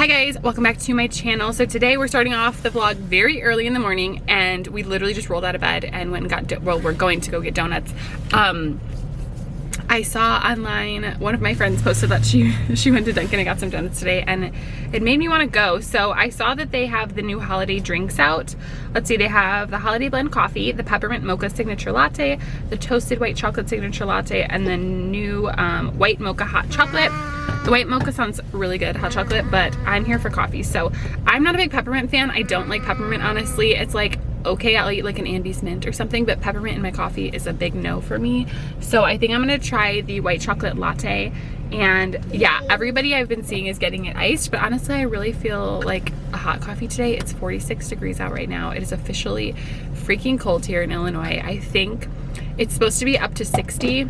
Hi guys, welcome back to my channel. So today we're starting off the vlog very early in the morning and we literally just rolled out of bed and went and got, well, we're going to go get donuts. I saw online, one of my friends posted that she went to Dunkin and got some donuts today and it made me want to go. So I saw that they have the new holiday drinks out. Let's see, they have the holiday blend coffee, the peppermint mocha signature latte, the toasted white chocolate signature latte, and the new white mocha hot chocolate. The white mocha sounds really good, hot chocolate, but I'm here for coffee. So I'm not a big peppermint fan. I don't like peppermint, honestly. It's like, okay, I'll eat like an Andes mint or something, but peppermint in my coffee is a big no for me. So I think I'm gonna try the white chocolate latte. And yeah, everybody I've been seeing is getting it iced, but honestly, I really feel like a hot coffee today. It's 46 degrees out right now. It is officially freaking cold here in Illinois. I think it's supposed to be up to 60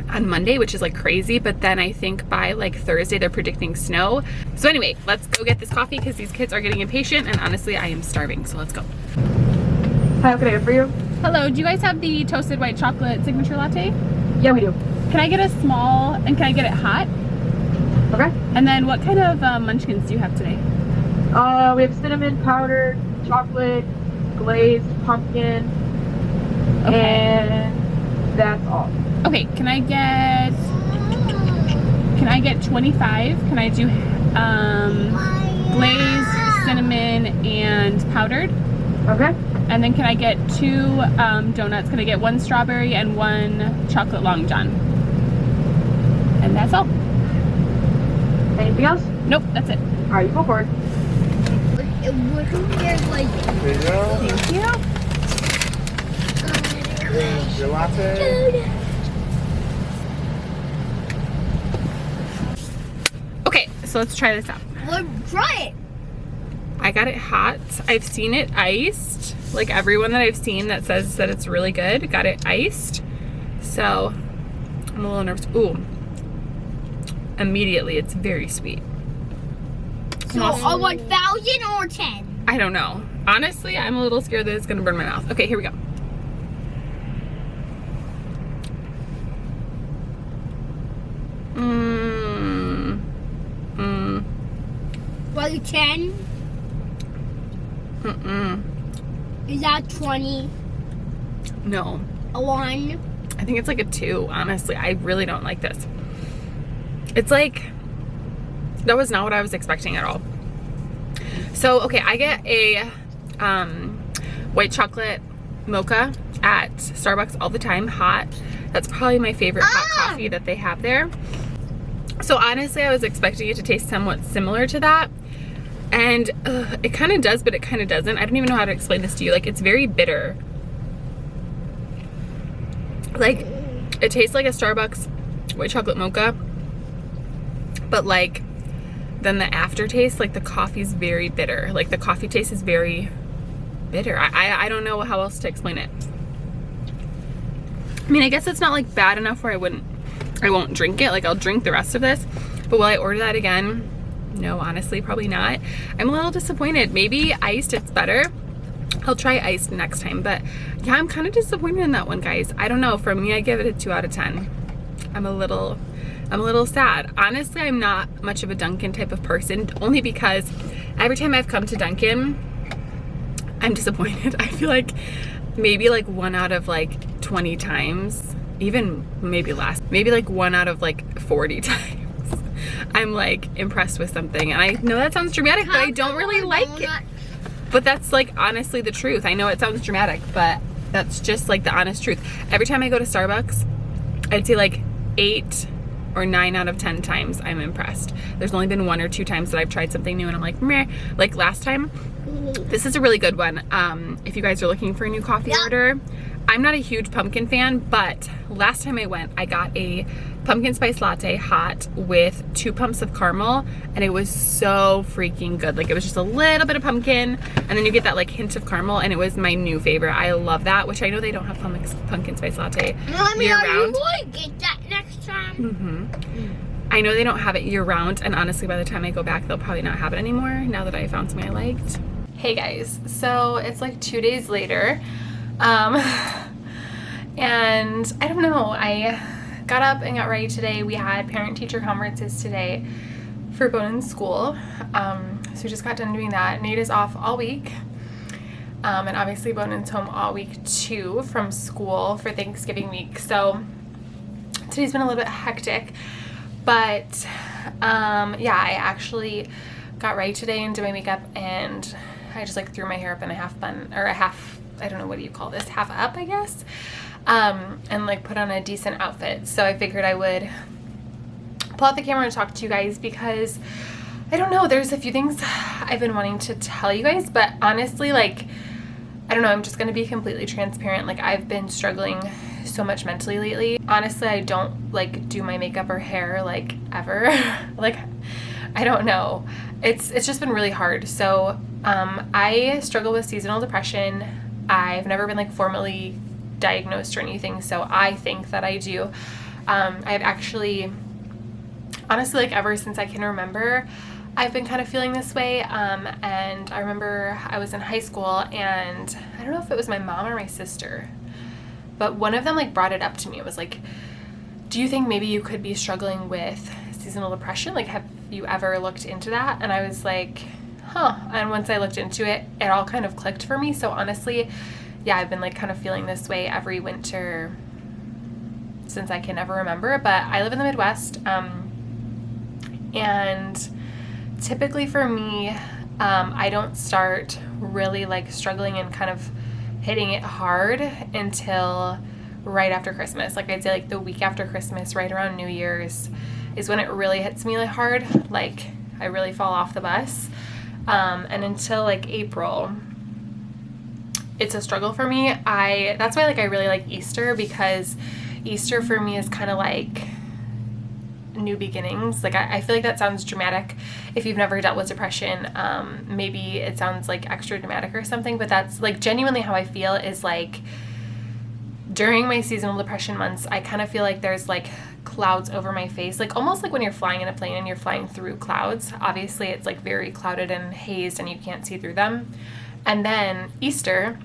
on Monday, which is like crazy, but then I think by like Thursday they're predicting snow. So anyway, let's go get this coffee because these kids are getting impatient and honestly I am starving, so let's go. Hi, what can I get for you? Hello, do you guys have the toasted white chocolate signature latte? Yeah, we do. Can I get a small and can I get it hot? Okay. And then what kind of munchkins do you have today? We have cinnamon, powdered, chocolate, glazed, pumpkin, and that's all. Okay, can I get 25? Can I do glazed, cinnamon, and powdered? Okay. And then can I get 2 donuts? Can I get 1 strawberry and 1 chocolate long john? And that's all. Anything else? Nope, that's it. All right, you go for it. There you go. Thank you. Here's your latte. Okay, so let's try this out. Well, try it. I got it hot. I've seen it iced. Like everyone that I've seen that says that it's really good got it iced. So I'm a little nervous. Ooh. Immediately, it's very sweet. So a 1,000 or 10? I don't know. Honestly, I'm a little scared that it's gonna burn my mouth. Okay, here we go. Well, 10? Is that 20? No. A 1? I think it's like a 2, honestly. I really don't like this. It's like, that was not what I was expecting at all. So, okay, I get a white chocolate mocha at Starbucks all the time, hot. That's probably my favorite hot coffee that they have there. So honestly, I was expecting it to taste somewhat similar to that. And it kind of does, but it kind of doesn't. I don't even know how to explain this to you. Like, it's very bitter. Like, it tastes like a Starbucks white chocolate mocha. But like, then the aftertaste, like the coffee's very bitter. Like the coffee taste is very bitter. I don't know how else to explain it. I mean, I guess it's not like bad enough where I won't drink it. Like I'll drink the rest of this. But will I order that again? No, honestly, probably not. I'm a little disappointed. Maybe iced, it's better. I'll try iced next time. But yeah, I'm kind of disappointed in that one, guys. I don't know. For me, I give it a 2 out of 10. I'm a little sad. Honestly, I'm not much of a Dunkin type of person, only because every time I've come to Dunkin, I'm disappointed. I feel like maybe like 1 out of like 20 times, even maybe less, maybe like 1 out of like 40 times. I'm like impressed with something, and I know that sounds dramatic, but I don't really like it. But that's like honestly the truth. I know it sounds dramatic, but that's just like the honest truth. Every time I go to Starbucks, I'd say like 8 or 9 out of 10 times I'm impressed. There's only been 1 or 2 times that I've tried something new and I'm like, meh. Like last time, this is a really good one. If you guys are looking for a new coffee order, I'm not a huge pumpkin fan, but last time I went, I got a pumpkin spice latte hot with 2 pumps of caramel, and it was so freaking good. Like it was just a little bit of pumpkin, and then you get that like hint of caramel, and it was my new favorite. I love that, which I know they don't have pumpkin spice latte year round. Are you going to get that next time? I know they don't have it year round, and honestly, by the time I go back, they'll probably not have it anymore now that I found something I liked. Hey guys, so it's like 2 days later. And I don't know, I got up and got ready today. We had parent-teacher conferences today for Bonen's school. So we just got done doing that. Nate is off all week. And obviously Bonen's home all week too from school for Thanksgiving week. So today's been a little bit hectic, but yeah, I actually got ready today and did my makeup, and I just like threw my hair up in a half bun, or a half, I don't know, what do you call this, half up, I guess, and like put on a decent outfit. So I figured I would pull out the camera and talk to you guys, because I don't know, there's a few things I've been wanting to tell you guys, but honestly, like, I don't know, I'm just gonna be completely transparent. Like, I've been struggling so much mentally lately. Honestly, I don't like do my makeup or hair like ever. Like, I don't know. It's just been really hard. So I struggle with seasonal depression. I've never been like formally diagnosed or anything, so I think that I do. I've actually, honestly, like ever since I can remember, I've been kind of feeling this way, and I remember I was in high school, and I don't know if it was my mom or my sister, but one of them like brought it up to me. It was like, do you think maybe you could be struggling with seasonal depression? Like, have you ever looked into that? And I was like, huh. And once I looked into it, it all kind of clicked for me. So honestly, yeah, I've been like kind of feeling this way every winter since I can ever remember. But I live in the Midwest, and typically for me, I don't start really like struggling and kind of hitting it hard until right after Christmas. Like, I'd say like the week after Christmas, right around New Year's, is when it really hits me like hard. Like, I really fall off the bus. And until like April, it's a struggle for me. That's why like I really like Easter, because Easter for me is kind of like new beginnings. Like, I feel like that sounds dramatic. If you've never dealt with depression, maybe it sounds like extra dramatic or something, but that's like genuinely how I feel. Is like during my seasonal depression months, I kind of feel like there's like clouds over my face, like almost like when you're flying in a plane and you're flying through clouds. Obviously it's like very clouded and hazed and you can't see through them. And then Easter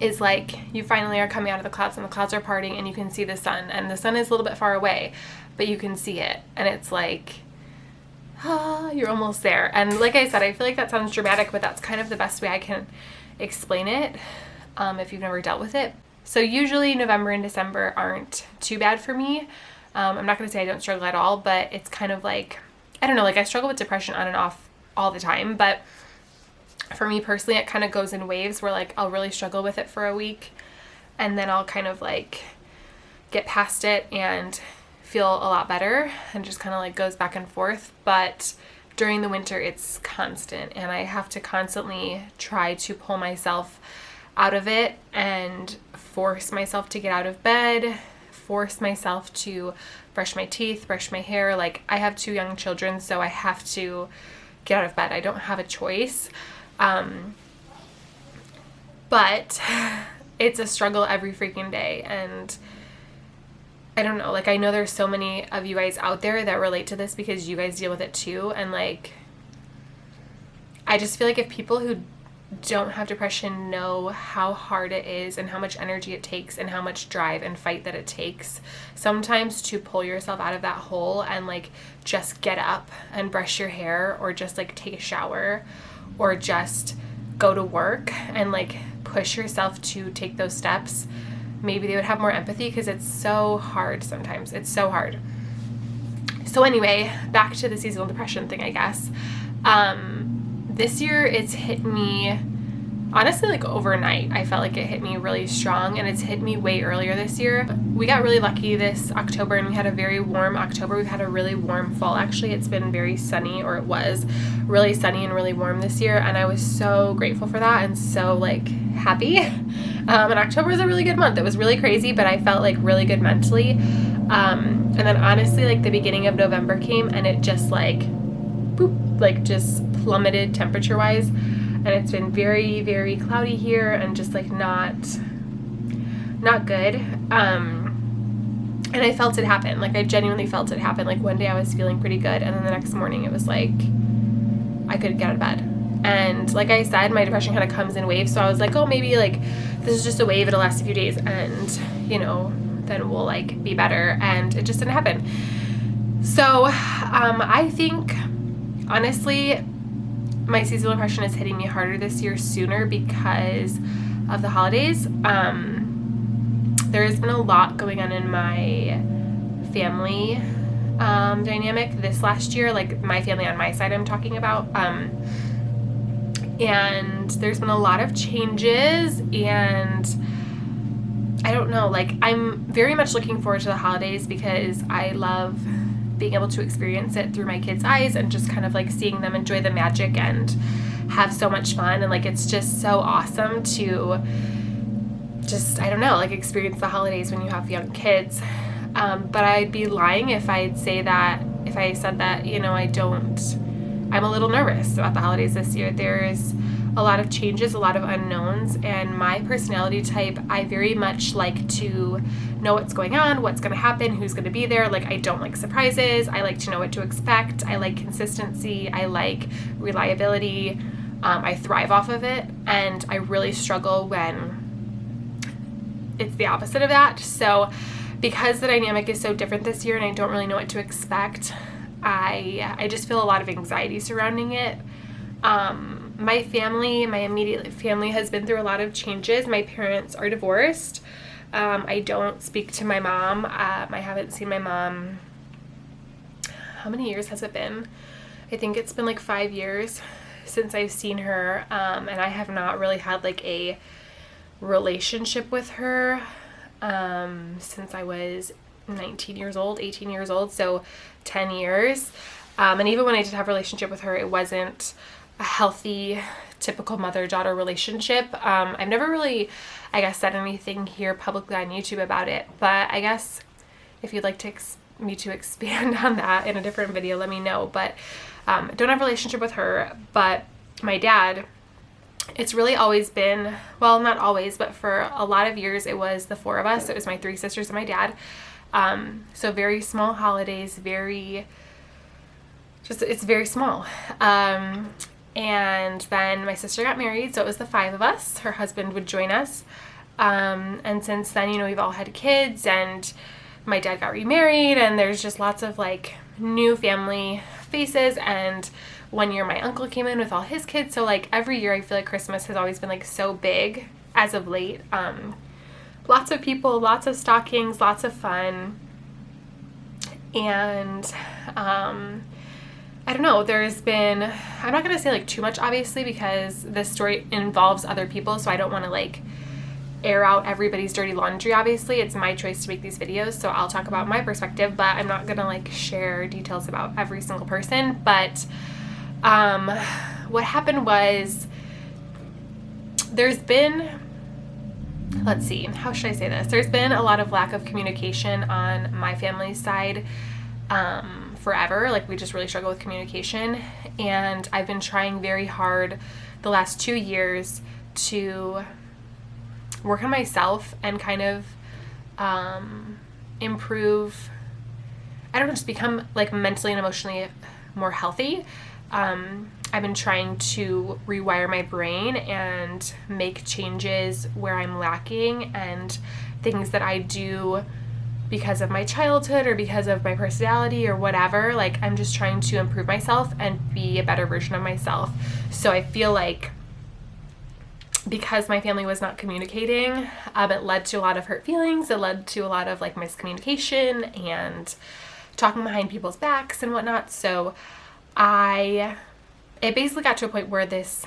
is like you finally are coming out of the clouds, and the clouds are parting, and you can see the sun, and the sun is a little bit far away, but you can see it, and it's like, you're almost there. And like I said, I feel like that sounds dramatic, but that's kind of the best way I can explain it, if you've never dealt with it. So usually November and December aren't too bad for me. I'm not going to say I don't struggle at all, but it's kind of like, I don't know, like I struggle with depression on and off all the time, but for me personally, it kind of goes in waves where like I'll really struggle with it for a week, and then I'll kind of like get past it and feel a lot better, and just kind of like goes back and forth. But during the winter, it's constant, and I have to constantly try to pull myself out of it and force myself to get out of bed, force myself to brush my teeth, brush my hair. Like, I have 2 young children, so I have to get out of bed. I don't have a choice. But it's a struggle every freaking day, and I don't know, like, I know there's so many of you guys out there that relate to this because you guys deal with it too, and like, I just feel like if people who don't have depression know how hard it is and how much energy it takes and how much drive and fight that it takes sometimes to pull yourself out of that hole and like just get up and brush your hair, or just like take a shower, or just go to work and like push yourself to take those steps, maybe they would have more empathy, because it's so hard sometimes. It's so hard. So anyway, back to the seasonal depression thing, I guess. This year it's hit me, honestly, like overnight. I felt like it hit me really strong, and it's hit me way earlier this year. We got really lucky this October, and we had a very warm October. We've had a really warm fall. Actually, it's been very sunny, or it was really sunny and really warm this year, and I was so grateful for that and so like happy. And October was a really good month. It was really crazy, but I felt like really good mentally. And then honestly, like the beginning of November came, and it just like boop, like just plummeted temperature wise, and it's been very, very cloudy here, and just like not good. And I felt it happen. Like, I genuinely felt it happen. Like, one day I was feeling pretty good, and then the next morning it was like I couldn't get out of bed. And like I said, my depression kind of comes in waves, so I was like, oh, maybe like this is just a wave, it'll last a few days, and you know, then we'll like be better. And it just didn't happen. So I think honestly, my seasonal depression is hitting me harder this year sooner because of the holidays. There has been a lot going on in my family dynamic this last year, like my family on my side I'm talking about. And there's been a lot of changes, and I don't know, like I'm very much looking forward to the holidays because I love being able to experience it through my kids' eyes and just kind of like seeing them enjoy the magic and have so much fun. And like it's just so awesome to just, I don't know, like experience the holidays when you have young kids. But I'd be lying if I said that, you know, I'm a little nervous about the holidays this year. There's a lot of changes, a lot of unknowns, and my personality type, I very much like to know what's going on, what's going to happen, who's going to be there. Like, I don't like surprises. I like to know what to expect. I like consistency. I like reliability. I thrive off of it, and I really struggle when it's the opposite of that. So because the dynamic is so different this year and I don't really know what to expect, I just feel a lot of anxiety surrounding it. My immediate family has been through a lot of changes. My parents are divorced. I don't speak to my mom. I haven't seen my mom. How many years has it been? I think it's been like 5 years since I've seen her. And I have not really had like a relationship with her since I was 18 years old, so 10 years. And even when I did have a relationship with her, it wasn't a healthy, typical mother-daughter relationship. I've never really, I guess, said anything here publicly on YouTube about it, but I guess if you'd like me to expand on that in a different video, let me know. But don't have a relationship with her. But my dad, it's really always been, well, not always, but for a lot of years, it was the four of us. It was my three sisters and my dad. So very small holidays, it's very small. And then my sister got married, so it was the five of us. Her husband would join us. And since then, you know, we've all had kids, and my dad got remarried, and there's just lots of like new family faces. And one year my uncle came in with all his kids. So like every year I feel like Christmas has always been like so big as of late. Lots of people, lots of stockings, lots of fun. And I don't know, there's been, I'm not going to say like too much obviously because this story involves other people, so I don't want to like air out everybody's dirty laundry. Obviously it's my choice to make these videos, so I'll talk about my perspective, but I'm not going to like share details about every single person. But what happened was there's been, let's see, how should I say this? There's been a lot of lack of communication on my family's side forever. Like we just really struggle with communication, and I've been trying very hard the last 2 years to work on myself and kind of improve, I don't know, just become like mentally and emotionally more healthy. I've been trying to rewire my brain and make changes where I'm lacking, and things that I do because of my childhood or because of my personality or whatever. Like I'm just trying to improve myself and be a better version of myself. So I feel like because my family was not communicating, it led to a lot of hurt feelings. It led to a lot of like miscommunication and talking behind people's backs and whatnot. So it basically got to a point where this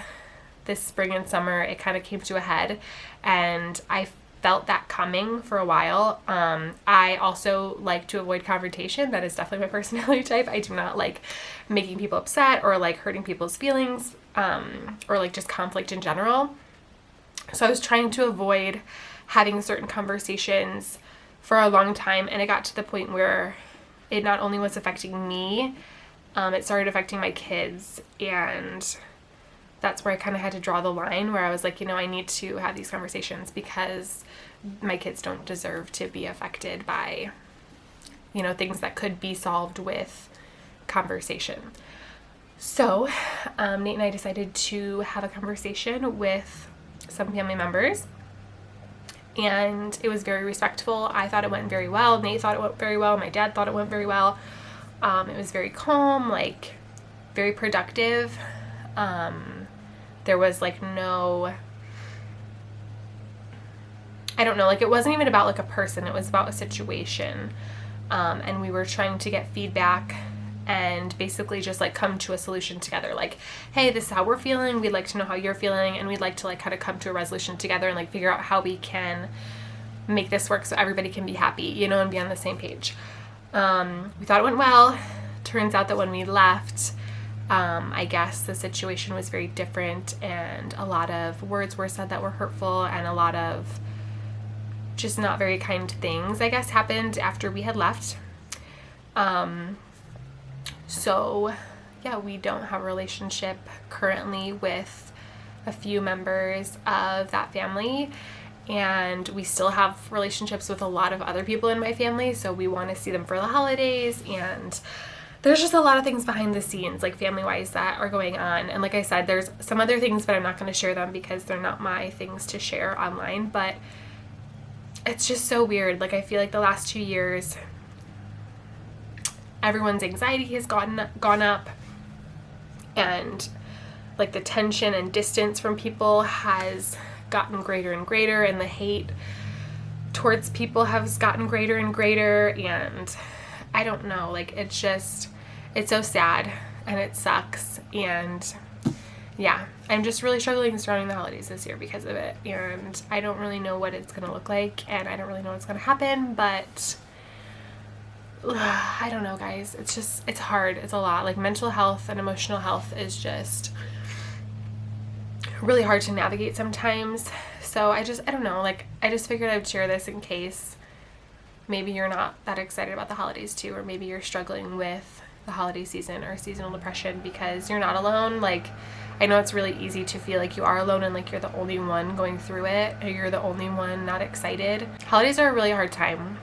spring and summer, it kind of came to a head, and I felt that coming for a while. I also like to avoid confrontation. That is definitely my personality type. I do not like making people upset or like hurting people's feelings, or like just conflict in general. So I was trying to avoid having certain conversations for a long time, and it got to the point where it not only was affecting me, it started affecting my kids, and that's where I kind of had to draw the line, where I was like, you know, I need to have these conversations because my kids don't deserve to be affected by, you know, things that could be solved with conversation. So Nate and I decided to have a conversation with some family members, and it was very respectful. I thought it went very well. Nate thought it went very well. My dad thought it went very well. It was very calm. Like, very productive. There was like no, I don't know, like it wasn't even about like a person, it was about a situation. And we were trying to get feedback and basically just like come to a solution together. Like, hey, this is how we're feeling. We'd like to know how you're feeling, and we'd like to like kind of come to a resolution together and like figure out how we can make this work so everybody can be happy, you know, and be on the same page. We thought it went well. Turns out that when we left, I guess the situation was very different, and a lot of words were said that were hurtful, and a lot of just not very kind things, I guess, happened after we had left. So yeah, we don't have a relationship currently with a few members of that family, and we still have relationships with a lot of other people in my family, so we want to see them for the holidays, and there's just a lot of things behind the scenes, like family-wise, that are going on. And like I said, there's some other things, but I'm not going to share them because they're not my things to share online. But it's just so weird. Like, I feel like the last 2 years, everyone's anxiety has gone up, and like the tension and distance from people has gotten greater and greater, and the hate towards people has gotten greater and greater. And I don't know, like it's so sad and it sucks. And yeah, I'm just really struggling surrounding the holidays this year because of it, and I don't really know what it's gonna look like, and I don't really know what's gonna happen, but I don't know, guys. It's hard. It's a lot. Like, mental health and emotional health is just really hard to navigate sometimes. So I don't know, like I just figured I'd share this in case maybe you're not that excited about the holidays too, or maybe you're struggling with the holiday season or seasonal depression, because you're not alone. Like, I know it's really easy to feel like you are alone and like you're the only one going through it, or you're the only one not excited. Holidays are a really hard time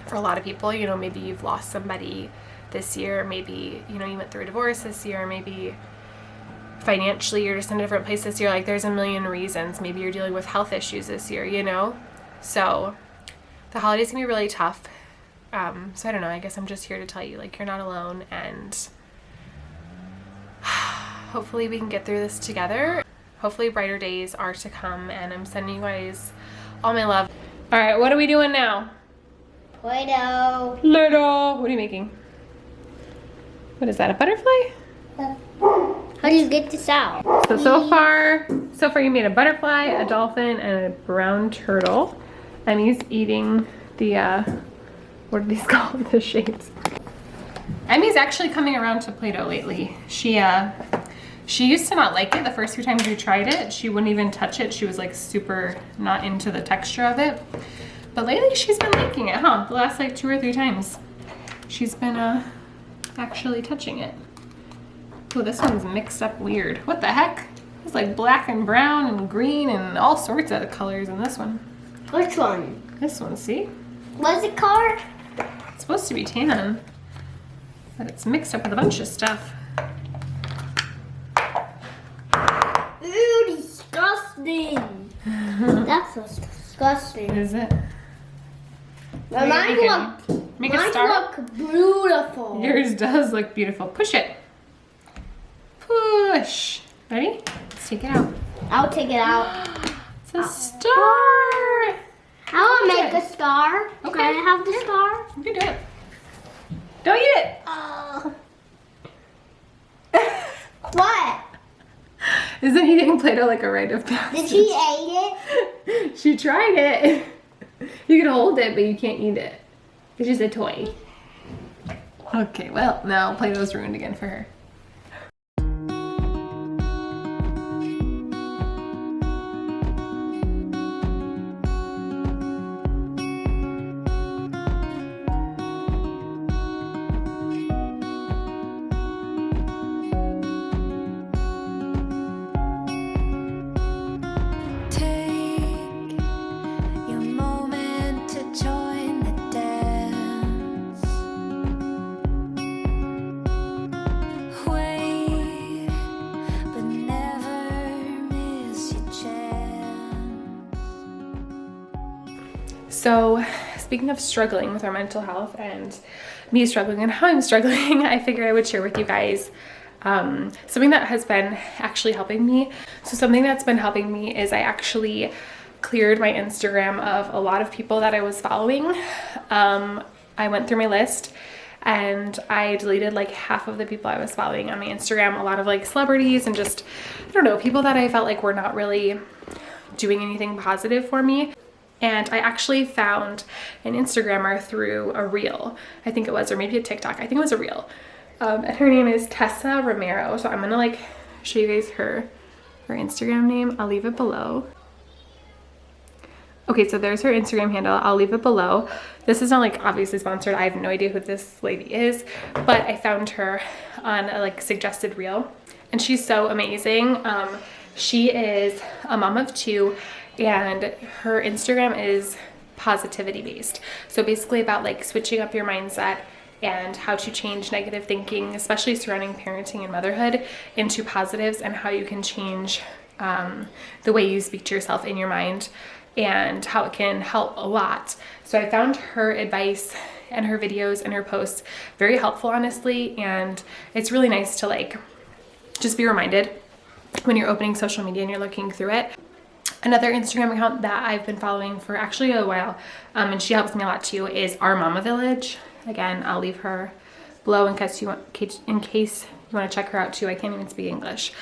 for a lot of people. You know, maybe you've lost somebody this year, maybe, you know, you went through a divorce this year, maybe financially you're just in a different place this year. Like, there's a million reasons. Maybe you're dealing with health issues this year, you know? So the holidays can be really tough. So I don't know, I guess I'm just here to tell you, like, you're not alone, and hopefully we can get through this together. Hopefully brighter days are to come, and I'm sending you guys all my love. All right, what are we doing now? Play-Doh. Play-Doh. What are you making? What is that, a butterfly? How do you get this out? So far you made a butterfly, a dolphin, and a brown turtle. Emmy's eating the, what are these called? The shapes. Emmy's actually coming around to Play-Doh lately. She used to not like it the first few times we tried it. She wouldn't even touch it. She was like super not into the texture of it. But lately she's been liking it, huh? The last like 2 or 3 times she's been actually touching it. Oh, this one's mixed up weird. What the heck? It's like black and brown and green and all sorts of colors in this one. Which one? This one, see? What's it called? It's supposed to be tan, but it's mixed up with a bunch of stuff. Ew, disgusting. That's so disgusting. Is it? But Make a star. look beautiful. Yours does look beautiful. Push it. Push. Ready? Let's take it out. I'll take it out. It's a star. I want to make a star. Okay. Can I have the star? You can do it. Don't eat it. What? Isn't eating Play-Doh like a rite of passage? Did she eat it? She tried it. You can hold it, but you can't eat it. It's just a toy. Okay, well, now Play-Doh's ruined again for her. So, speaking of struggling with our mental health and me struggling and how I'm struggling, I figured I would share with you guys Something that has been actually helping me. So something that's been helping me is I actually cleared my Instagram of a lot of people that I was following. I went through my list and I deleted like half of the people I was following on my Instagram, a lot of like celebrities and just, I don't know, people that I felt like were not really doing anything positive for me. And I actually found an Instagrammer through a reel, I think it was, or maybe a TikTok, I think it was a reel. And her name is Tessa Romero. So I'm gonna like show you guys her Instagram name. I'll leave it below. Okay, so there's her Instagram handle. I'll leave it below. This is not like obviously sponsored. I have no idea who this lady is, but I found her on a like suggested reel and she's so amazing. She is a mom of 2 and her Instagram is positivity based. So basically about like switching up your mindset and how to change negative thinking, especially surrounding parenting and motherhood, into positives, and how you can change the way you speak to yourself in your mind and how it can help a lot. So I found her advice and her videos and her posts very helpful, honestly, and it's really nice to like just be reminded when you're opening social media and you're looking through it. Another Instagram account that I've been following for actually a while, and she helps me a lot too, is Our Mama Village. Again, I'll leave her below in case you want to check her out too. I can't even speak English.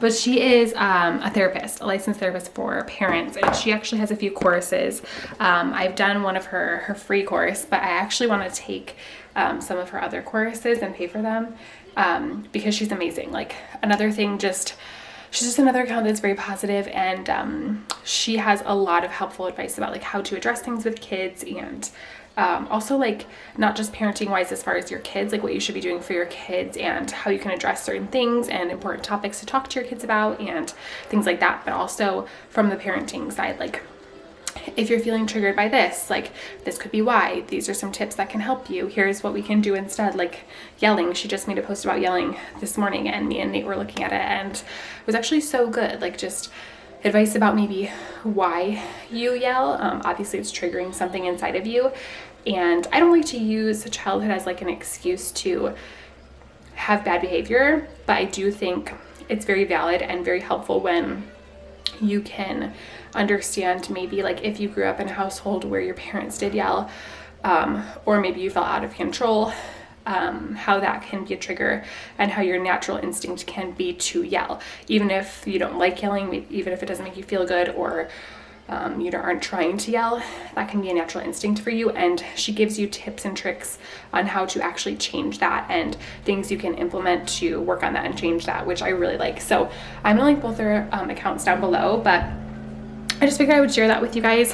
But she is a therapist, a licensed therapist for parents, and she actually has a few courses. I've done one of her free course, but I actually want to take some of her other courses and pay for them because she's amazing. Like another thing, she's just another account that's very positive, and she has a lot of helpful advice about like how to address things with kids, and also like not just parenting wise as far as your kids, like what you should be doing for your kids and how you can address certain things and important topics to talk to your kids about and things like that, but also from the parenting side, like if you're feeling triggered by this, like this could be why, these are some tips that can help you, here's what we can do instead. Like yelling, she just made a post about yelling this morning and me and Nate were looking at it and it was actually so good, like just advice about maybe why you yell. Obviously it's triggering something inside of you, and I don't like to use childhood as like an excuse to have bad behavior, but I do think it's very valid and very helpful when you can understand maybe like if you grew up in a household where your parents did yell, or maybe you felt out of control, how that can be a trigger and how your natural instinct can be to yell, even if you don't like yelling, even if it doesn't make you feel good, or you aren't trying to yell, that can be a natural instinct for you. And she gives you tips and tricks on how to actually change that and things you can implement to work on that and change that, which I really like. So I'm gonna link both their accounts down below, but I just figured I would share that with you guys.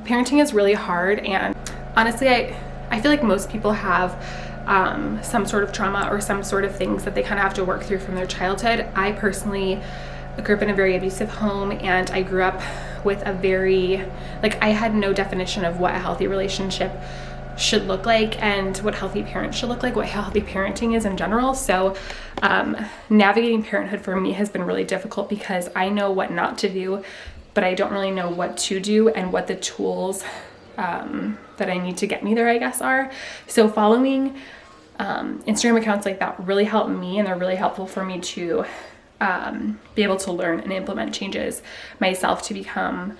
Parenting is really hard, and honestly I feel like most people have some sort of trauma or some sort of things that they kind of have to work through from their childhood. I personally grew up in a very abusive home, and I grew up with a very, like, I had no definition of what a healthy relationship should look like and what healthy parents should look like, what healthy parenting is in general. So navigating parenthood for me has been really difficult because I know what not to do, but I don't really know what to do and what the tools that I need to get me there, I guess, are. So following Instagram accounts like that really helped me, and they're really helpful for me to be able to learn and implement changes myself to become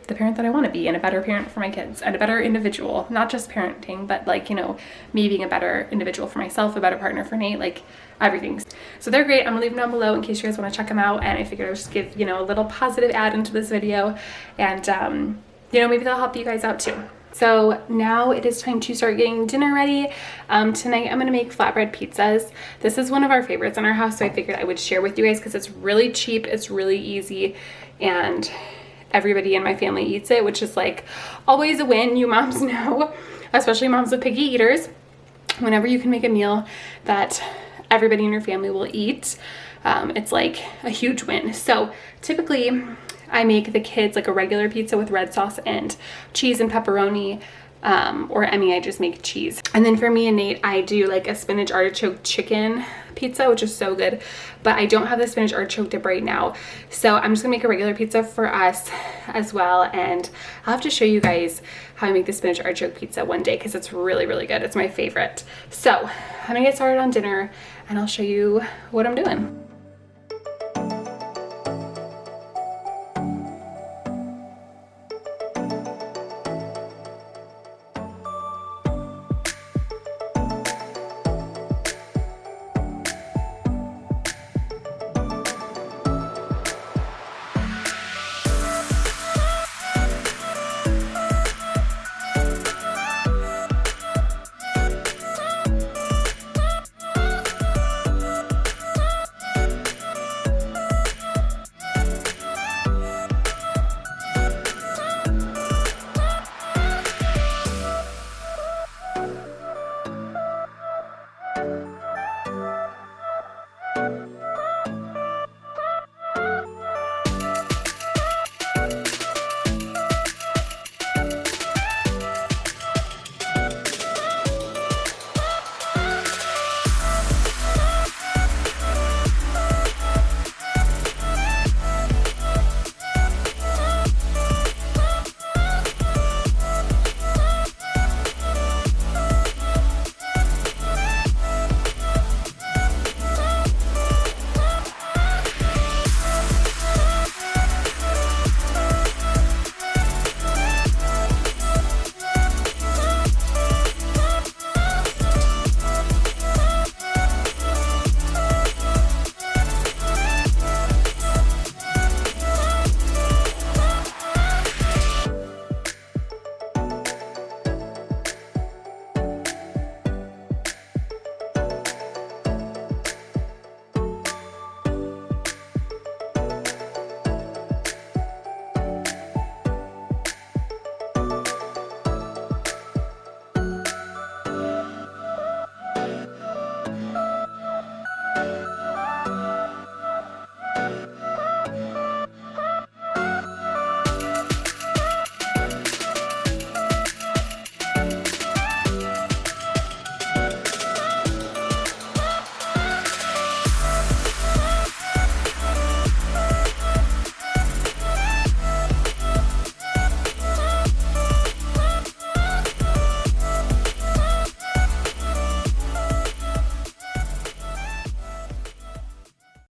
the parent that I want to be, and a better parent for my kids, and a better individual, not just parenting, but like, you know, me being a better individual for myself, a better partner for Nate, like everything. So they're great. I'm gonna leave them down below in case you guys want to check them out, and I figured I would just give, you know, a little positive add into this video, and you know, maybe they'll help you guys out too. So now it is time to start getting dinner ready. Tonight I'm gonna make flatbread pizzas. This is one of our favorites in our house, so I figured I would share with you guys because it's really cheap, it's really easy, and everybody in my family eats it, which is like always a win. You moms know, especially moms with picky eaters, whenever you can make a meal that everybody in your family will eat, it's like a huge win. So typically I make the kids like a regular pizza with red sauce and cheese and pepperoni, or Emmy, I just make cheese. And then for me and Nate, I do like a spinach artichoke chicken pizza, which is so good, but I don't have the spinach artichoke dip right now. So I'm just gonna make a regular pizza for us as well. And I'll have to show you guys how I make the spinach artichoke pizza one day because it's really, really good. It's my favorite. So I'm gonna get started on dinner and I'll show you what I'm doing.